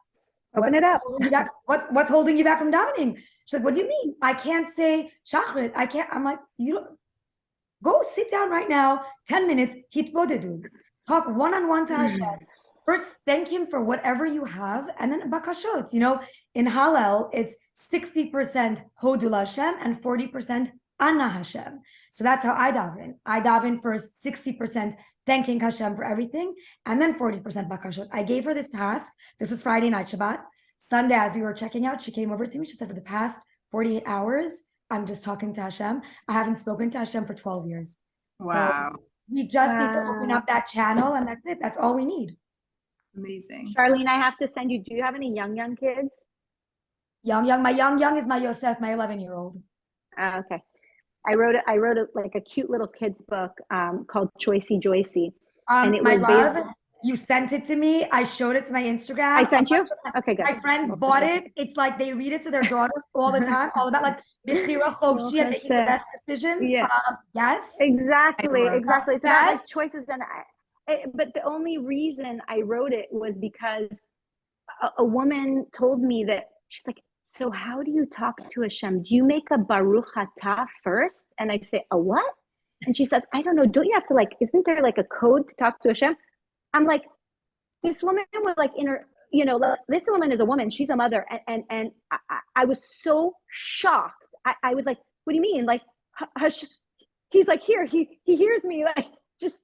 Open it up.
What's holding you back from davening? She's like, what do you mean? I can't say shachrit. I can't. I'm like, you don't go sit down right now, 10 minutes, hitbodedu. Talk one-on-one to Hashem. First, thank him for whatever you have, and then bakashot. In Hallel, it's 60% hodul Hashem and 40% Anna Hashem. So that's how I daven. I daven first 60% thanking Hashem for everything, and then 40% bakashot. I gave her this task. This was Friday night Shabbat. Sunday, as we were checking out, she came over to me. She said, for the past 48 hours, I'm just talking to Hashem. I haven't spoken to Hashem for 12 years.
Wow.
So we just need to open up that channel, and that's it. That's all we need.
Amazing.
Charlene, I have to send you, do you have any young kids?
My young is my Yosef, my 11-year-old.
Okay. I wrote like a cute little kid's book called Joycey. And it
My
was
love,
based.
you sent it to me. I showed it to my Instagram.
I sent
A
you?
bunch of
Okay, good.
my friends
Well,
bought it. It's like they read it to their daughters all the time, all about like Bechira
Well,
Chofshi and making the best decisions.
yeah,
Yes.
exactly. It's about like
Yes.
choices. And but the only reason I wrote it was because a woman told me that she's like, so how do you talk to Hashem? Do you make a Baruch Atah first? And I say, a what? And she says, I don't know. Don't you have to like, isn't there like a code to talk to Hashem? I'm like, this woman was like in her, this woman is a woman. She's a mother. And I was so shocked. I was like, what do you mean? Like, he's like, here, he hears me. Just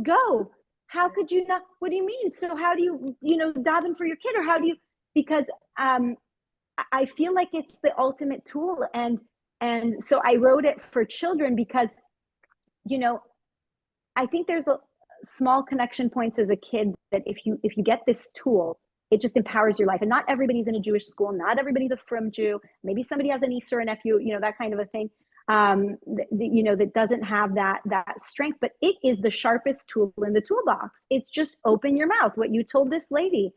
go. How could you not? What do you mean? So how do you, daven for your kid, or how do you? Because I feel like it's the ultimate tool, and so I wrote it for children because, I think there's a small connection points as a kid that if you get this tool, it just empowers your life. And not everybody's in a Jewish school. Not everybody's a frum Jew. Maybe somebody has a niece or a nephew, that kind of a thing. That doesn't have that strength, but it is the sharpest tool in the toolbox. It's just open your mouth. What you told this lady,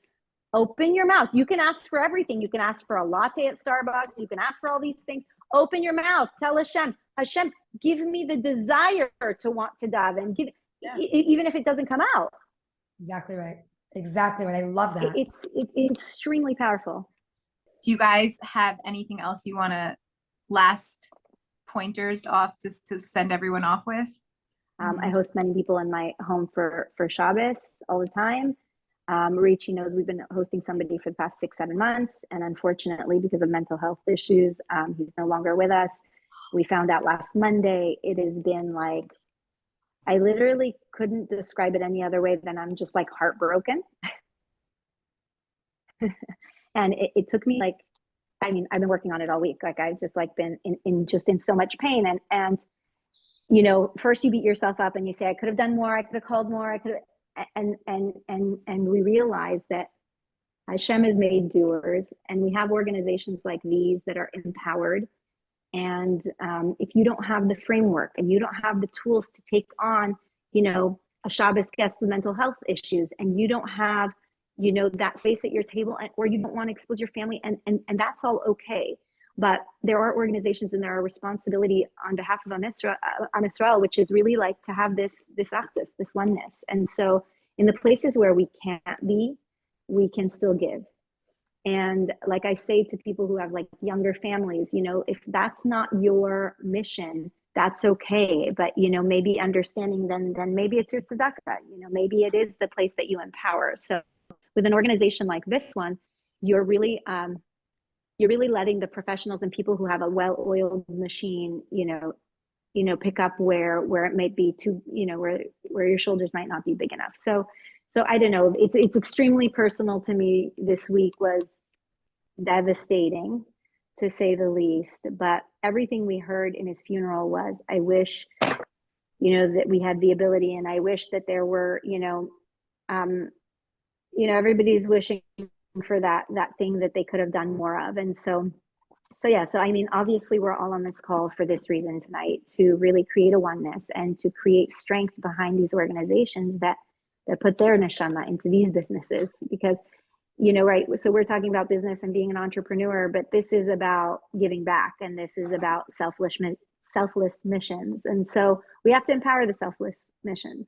open your mouth. You can ask for everything. You can ask for a latte at Starbucks. You can ask for all these things. Open your mouth. Tell Hashem, give me the desire to want to daven. Even if it doesn't come out.
Exactly right. I love that.
It's extremely powerful.
Do you guys have anything else you want to last pointers off to send everyone off with?
I host many people in my home for Shabbos all the time. Rachie knows we've been hosting somebody for the past 6-7 months, and unfortunately, because of mental health issues, he's no longer with us. We found out last Monday. It has been like, I literally couldn't describe it any other way than I'm just like heartbroken. And it took me like, I've been working on it all week. Like I've just like been in so much pain. And first you beat yourself up and you say, I could have done more. I could have called more. I could have, and we realize that Hashem has made doers, and we have organizations like these that are empowered. And if you don't have the framework and you don't have the tools to take on, a Shabbos guest with mental health issues, and you don't have, that space at your table, or you don't want to expose your family, and that's all okay. But there are organizations and there are responsibility on behalf of Am Yisrael, which is really like to have this achdus, this oneness. And so in the places where we can't be, we can still give. And like I say to people who have like younger families, if that's not your mission, that's okay. But, maybe understanding then maybe it's your tzedakah, maybe it is the place that you empower. So with an organization like this one, you're really letting the professionals and people who have a well-oiled machine, pick up where it might be too, where your shoulders might not be big enough. So I don't know. It's extremely personal to me. This week was devastating, to say the least. But everything we heard in his funeral was, I wish, that we had the ability, and I wish that there were, everybody's wishing for that thing that they could have done more of. And so obviously we're all on this call for this reason tonight, to really create a oneness and to create strength behind these organizations that put their neshama into these businesses. Because, right, so we're talking about business and being an entrepreneur, but this is about giving back, and this is about selfless missions. And so we have to empower the selfless missions.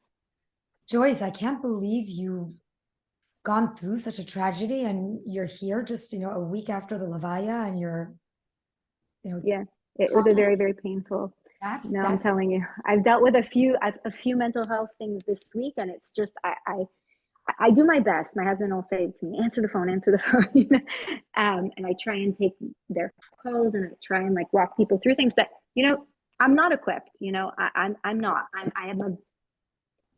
Joyce, I can't believe you've gone through such a tragedy and you're here just, a week after the Levaya, and you're,
Yeah, it was a very, very painful. I'm telling you, I've dealt with a few mental health things this week, and it's just, I do my best. My husband will say to me, answer the phone. And I try and take their calls, and I try and like walk people through things, but I'm not equipped. I'm not.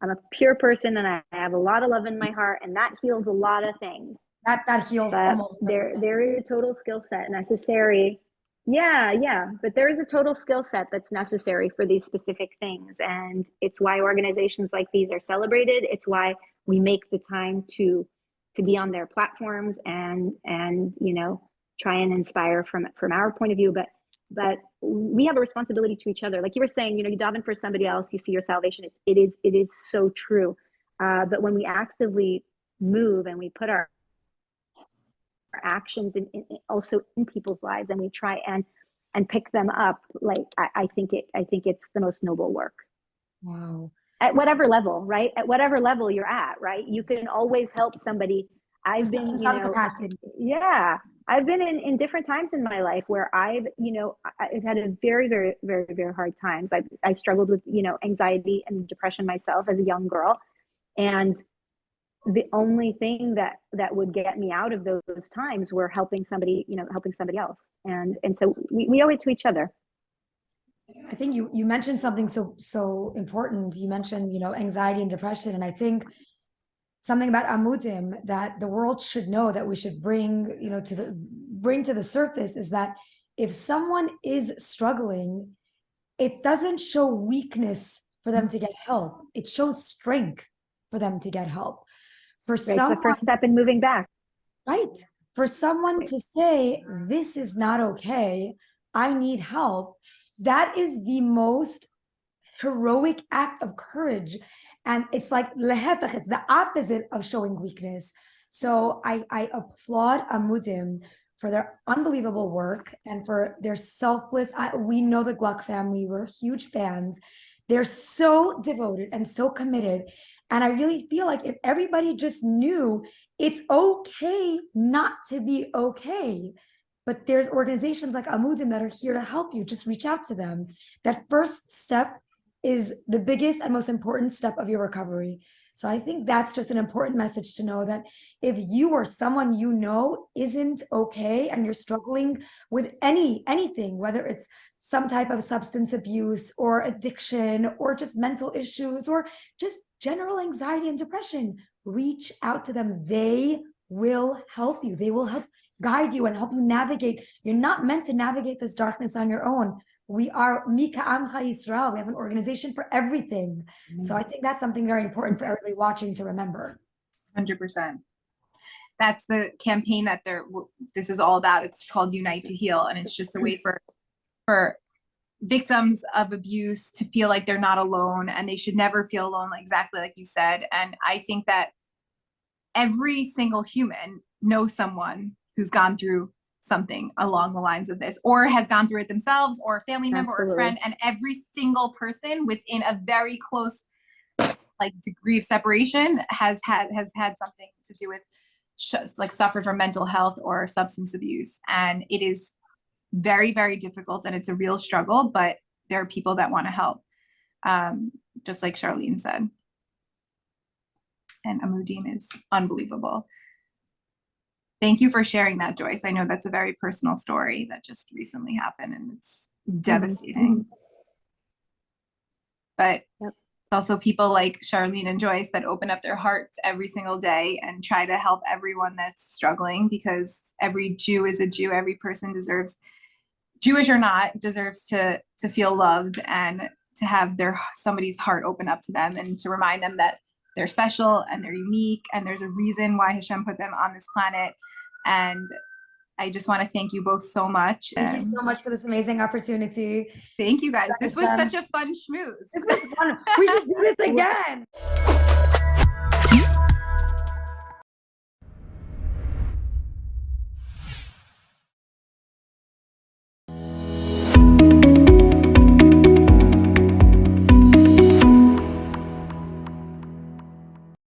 I'm a pure person, and I have a lot of love in my heart, and that heals a lot of things.
That heals
but
almost
there is a total skill set necessary. Yeah, but there is a total skill set that's necessary for these specific things, and it's why organizations like these are celebrated. It's why we make the time to be on their platforms and try and inspire from our point of view. But but we have a responsibility to each other. Like you were saying, you daven for somebody else, you see your salvation. It is so true. But when we actively move and we put our actions also in people's lives, and we try and pick them up, like I think it's the most noble work.
Wow.
At whatever level, right? At whatever level you're at, right? You can always help somebody. I've been,
in some capacity.
Yeah, I've been in different times in my life where I've had a very, very, very, very hard times. I struggled with, anxiety and depression myself as a young girl. And the only thing that would get me out of those times were helping somebody else. And so we owe it to each other.
I think you mentioned something so important. You mentioned, anxiety and depression. And I think something about Amudim that the world should know, that we should bring to the surface, is that if someone is struggling, it doesn't show weakness for them to get help. It shows strength for them to get help. For someone,
the first step in moving back.
Right. For someone to say, this is not okay, I need help, that is the most heroic act of courage. And it's like lehefech, it's the opposite of showing weakness. So I applaud Amudim for their unbelievable work and for their selfless. We know the Gluck family, we're huge fans. They're so devoted and so committed. And I really feel like if everybody just knew it's okay not to be okay, but there's organizations like Amudim that are here to help you, just reach out to them. That first step is the biggest and most important step of your recovery. So I think that's just an important message to know, that if you or someone isn't okay and you're struggling with anything, whether it's some type of substance abuse or addiction or just mental issues or just general anxiety and depression, reach out to them. They will help you. They will help guide you and help you navigate. You're not meant to navigate this darkness on your own. We are Mika Amcha Yisrael. We have an organization for everything. So I think that's something very important for everybody watching to remember.
100%. That's the campaign that this is all about. It's called Unite to Heal. And it's just a way for victims of abuse to feel like they're not alone, and they should never feel alone, exactly like you said. And I think that every single human knows someone who's gone through something along the lines of this, or has gone through it themselves, or a family member or a friend. And every single person within a very close degree of separation has had something to do with suffered from mental health or substance abuse. And it is very, very difficult, and it's a real struggle, but there are people that want to help, just like Charlene said. And Amudim is unbelievable. Thank you for sharing that, Joyce. I know that's a very personal story that just recently happened, and it's devastating. But also people like Charlene and Joyce that open up their hearts every single day and try to help everyone that's struggling, because every Jew is a Jew. Every person deserves, Jewish or not, deserves to feel loved and to have somebody's heart open up to them, and to remind them that they're special and they're unique, and there's a reason why Hashem put them on this planet. And I just want to thank you both so much.
Thank you so much for this amazing opportunity.
Thank you guys. This was such a fun schmooze.
This was fun. We should do this again.